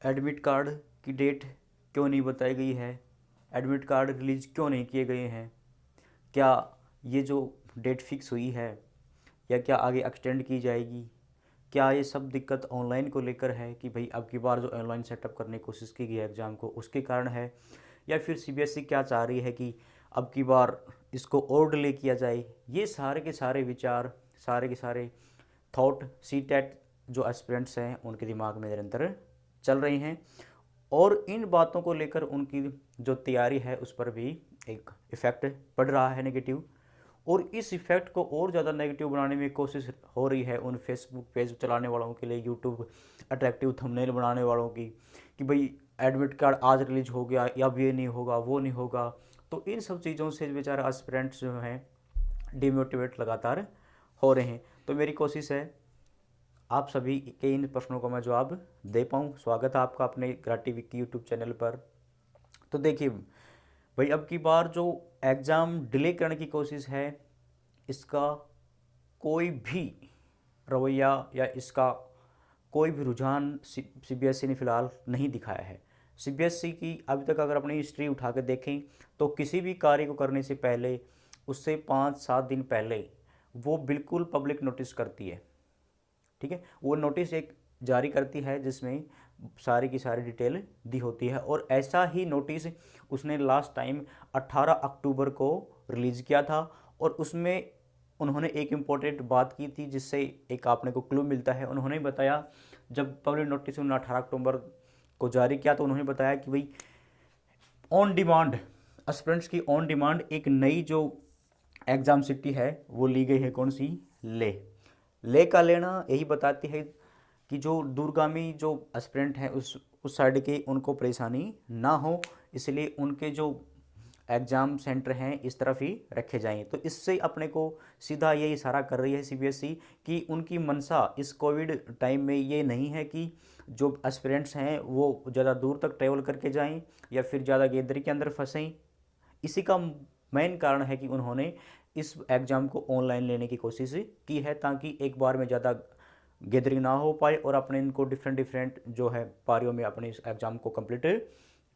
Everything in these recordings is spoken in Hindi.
एडमिट कार्ड की डेट क्यों नहीं बताई गई है? एडमिट कार्ड रिलीज़ क्यों नहीं किए गए हैं? क्या ये जो डेट फिक्स हुई है या क्या आगे एक्सटेंड की जाएगी? क्या ये सब दिक्कत ऑनलाइन को लेकर है कि भाई अब की बार जो ऑनलाइन सेटअप करने की कोशिश की गई है एग्ज़ाम को उसके कारण है, या फिर सीबीएसई क्या चाह रही है कि अब की बार इसको और डिले किया जाए? ये सारे के सारे विचार, सारे के सारे थॉट सी टेट जो एस्पिरेंट्स हैं उनके दिमाग में निरंतर चल रही हैं, और इन बातों को लेकर उनकी जो तैयारी है उस पर भी एक इफ़ेक्ट पड़ रहा है नेगेटिव। और इस इफ़ेक्ट को और ज़्यादा नेगेटिव बनाने में कोशिश हो रही है उन फेसबुक पेज चलाने वालों के लिए, यूट्यूब अट्रैक्टिव थंबनेल बनाने वालों की, कि भाई एडमिट कार्ड आज रिलीज हो गया, अब ये नहीं होगा, वो नहीं होगा। तो इन सब चीज़ों से बेचारा एस्पिरेंट्स जो हैं डिमोटिवेट लगातार हो रहे हैं। तो मेरी कोशिश है आप सभी के इन प्रश्नों को मैं जवाब दे पाऊँ। स्वागत है आपका अपने ग्राटी विक्की यूट्यूब चैनल पर। तो देखिए भाई, अब की बार जो एग्ज़ाम डिले करने की कोशिश है, इसका कोई भी रवैया या इसका कोई भी रुझान सीबीएसई ने फ़िलहाल नहीं दिखाया है। सीबीएसई की अभी तक अगर अपनी हिस्ट्री उठा कर देखें तो किसी भी कार्य को करने से पहले उससे 5-7 दिन पहले वो बिल्कुल पब्लिक नोटिस करती है। ठीक है, वो नोटिस एक जारी करती है जिसमें सारी की सारी डिटेल दी होती है, और ऐसा ही नोटिस उसने लास्ट टाइम 18 अक्टूबर को रिलीज़ किया था। और उसमें उन्होंने एक इम्पोर्टेंट बात की थी जिससे एक आपने को क्लू मिलता है। उन्होंने बताया, जब पब्लिक नोटिस उन्होंने 18 अक्टूबर को जारी किया तो उन्होंने बताया कि भाई ऑन डिमांड, एस्पिरेंट्स की ऑन डिमांड एक नई जो एग्ज़ाम सिटी है वो ली गई है। कौन सी? ले का लेना यही बताती है कि जो दूरगामी जो एस्पिरेंट हैं उस साइड के उनको परेशानी ना हो, इसलिए उनके जो एग्ज़ाम सेंटर हैं इस तरफ ही रखे जाएं। तो इससे अपने को सीधा ये इशारा कर रही है सीबीएसई कि उनकी मंशा इस कोविड टाइम में ये नहीं है कि जो एस्पिरेंट्स हैं वो ज़्यादा दूर तक ट्रैवल करके जाएं या फिर ज़्यादा गैदरी के अंदर फंसें। इसी का मेन कारण है कि उन्होंने इस एग्ज़ाम को ऑनलाइन लेने की कोशिश की है, ताकि एक बार में ज़्यादा गैदरिंग ना हो पाए और अपने इनको डिफरेंट डिफरेंट जो है पारियों में अपने इस एग्ज़ाम को कंप्लीट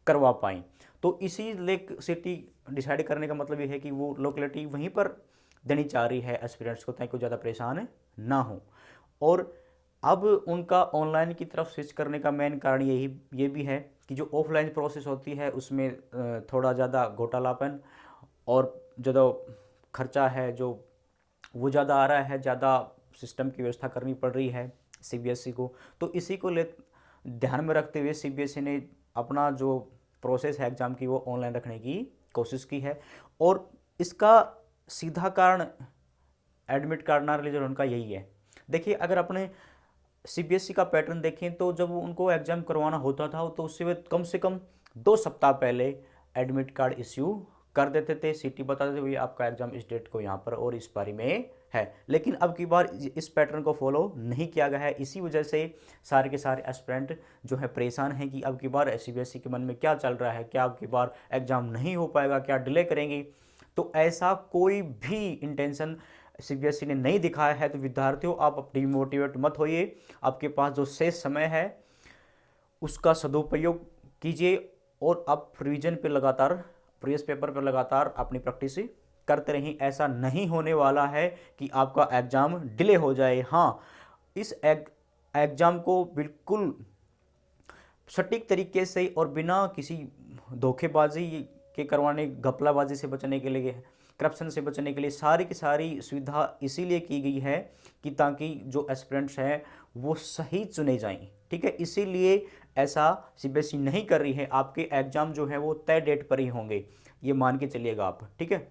करवा पाएँ। तो इसी लेक सिटी डिसाइड करने का मतलब ये है कि वो लोकेलिटी वहीं पर देनी चाह रही है एस्पिरेंट्स को, ताकि ज़्यादा परेशान ना हो। और अब उनका ऑनलाइन की तरफ स्विच करने का मेन कारण ये भी है कि जो ऑफलाइन प्रोसेस होती है उसमें थोड़ा ज़्यादा घोटालापन और ज़्यादा खर्चा है जो वो ज़्यादा आ रहा है, ज़्यादा सिस्टम की व्यवस्था करनी पड़ रही है सीबीएसई को। तो इसी को ले ध्यान में रखते हुए सीबीएसई ने अपना जो प्रोसेस है एग्ज़ाम की वो ऑनलाइन रखने की कोशिश की है। और इसका सीधा कारण एडमिट कार्ड ना रिलीज होने का यही है। देखिए, अगर अपने सीबीएसई का पैटर्न देखें तो जब उनको एग्ज़ाम करवाना होता था तो उससे वे कम से कम 2 सप्ताह पहले एडमिट कार्ड इश्यू कर देते थे, सिटी बताते थे भाई आपका एग्ज़ाम इस डेट को यहाँ पर और इस पारी में है। लेकिन अब की बार इस पैटर्न को फॉलो नहीं किया गया है। इसी वजह से सारे के सारे एस्पिरेंट जो है परेशान हैं कि अब की बार सीबीएसई के मन में क्या चल रहा है, क्या अब की बार एग्ज़ाम नहीं हो पाएगा, क्या डिले करेंगे। तो ऐसा कोई भी इंटेंशन सीबीएसई ने नहीं दिखाया है। तो विद्यार्थियों, आप डिमोटिवेट मत होइए, आपके पास जो शेष समय है उसका सदुपयोग कीजिए और आप रिवीजन पे लगातार, प्रीवियस पेपर पर लगातार अपनी प्रैक्टिस करते रहें। ऐसा नहीं होने वाला है कि आपका एग्ज़ाम डिले हो जाए। हाँ, इस एग्ज़ाम को बिल्कुल सटीक तरीके से और बिना किसी धोखेबाजी के करवाने, घपलाबाजी से बचने के लिए, करप्शन से बचने के लिए सारी की सारी सुविधा इसीलिए की गई है कि ताकि जो एस्पिरेंट्स हैं वो सही चुने जाएं। ठीक है, इसीलिए ऐसा सीबीएसई नहीं कर रही है। आपके एग्ज़ाम जो है वो तय डेट पर ही होंगे, ये मान के चलिएगा आप। ठीक है,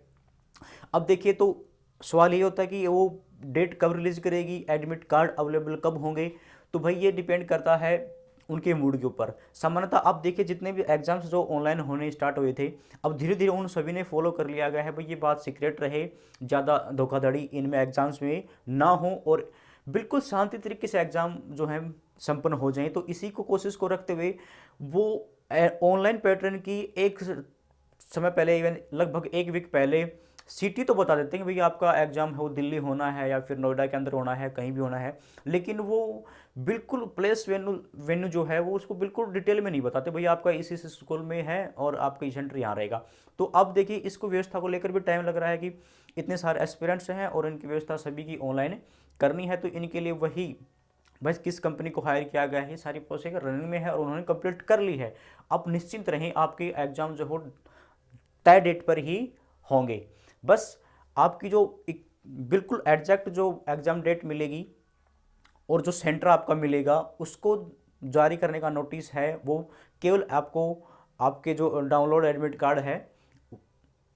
अब देखिए, तो सवाल ये होता है कि वो डेट कब रिलीज़ करेगी, एडमिट कार्ड अवेलेबल कब होंगे। तो भाई ये डिपेंड करता है उनके मूड के ऊपर। सामान्यतः आप देखिए, जितने भी एग्जाम्स जो ऑनलाइन होने स्टार्ट हुए थे, अब धीरे धीरे उन सभी ने फॉलो कर लिया गया है भाई ये बात सीक्रेट रहे, ज़्यादा धोखाधड़ी इनमें एग्जाम्स में ना हो और बिल्कुल शांति तरीके से एग्ज़ाम जो है संपन्न हो जाएं। तो इसी को कोशिश को रखते हुए वो ऑनलाइन पैटर्न की एक समय पहले, इवन लगभग 1 वीक पहले सिटी तो बता देते हैं कि भैया आपका एग्ज़ाम है वो दिल्ली होना है या फिर नोएडा के अंदर होना है, कहीं भी होना है, लेकिन वो बिल्कुल प्लेस वेन्यू जो है वो उसको बिल्कुल डिटेल में नहीं बताते, भैया आपका इस स्कूल में है और आपका ये सेंटर यहाँ रहेगा। तो अब देखिए इसको व्यवस्था को लेकर भी टाइम लग रहा है कि इतने सारे एस्पिरेंट्स हैं और इनकी व्यवस्था सभी की ऑनलाइन करनी है, तो इनके लिए वही बस किस कंपनी को हायर किया गया है, सारी प्रोसेस रनिंग में है और उन्होंने कंप्लीट कर ली है। अब निश्चिंत रहें, आपके एग्ज़ाम जो हो तय डेट पर ही होंगे। बस आपकी जो एक बिल्कुल एग्जैक्ट जो एग्ज़ाम डेट मिलेगी और जो सेंटर आपका मिलेगा उसको जारी करने का नोटिस है वो केवल आपको आपके जो डाउनलोड एडमिट कार्ड है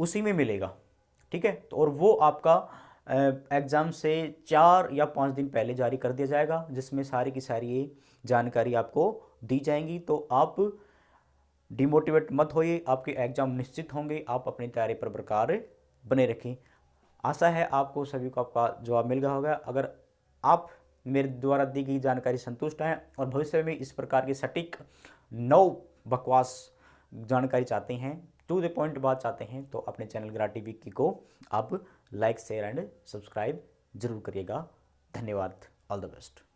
उसी में मिलेगा, ठीक है। तो और वो आपका एग्ज़ाम से 4 या 5 दिन पहले जारी कर दिया जाएगा, जिसमें सारी की सारी ये जानकारी आपको दी जाएंगी। तो आप डिमोटिवेट मत होइए, आपके एग्ज़ाम निश्चित होंगे, आप अपनी तैयारी पर बरकरार बने रखें। आशा है आपको सभी को आपका जवाब मिल गया होगा। अगर आप मेरे द्वारा दी गई जानकारी संतुष्ट हैं और भविष्य में इस प्रकार की सटीक नौ बकवास जानकारी चाहते हैं, टू द पॉइंट बात चाहते हैं, तो अपने चैनल ग्रा टीवी को आप लाइक शेयर एंड सब्सक्राइब जरूर करिएगा। धन्यवाद। All the best.